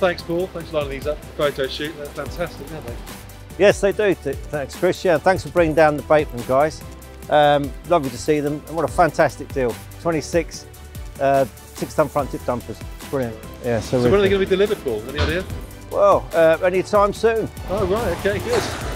thanks, Paul. Thanks for lining these up for photo shoot. They're fantastic, aren't they? Yes, they do. Thanks, Chris. Yeah, thanks for bringing down the Bateman guys. Lovely to see them, and what a fantastic deal. 26 6-ton front tip dumpers. Brilliant. Yeah. So when are they going to be delivered, Paul? Any idea? Well, any time soon. Oh, right. Okay, good.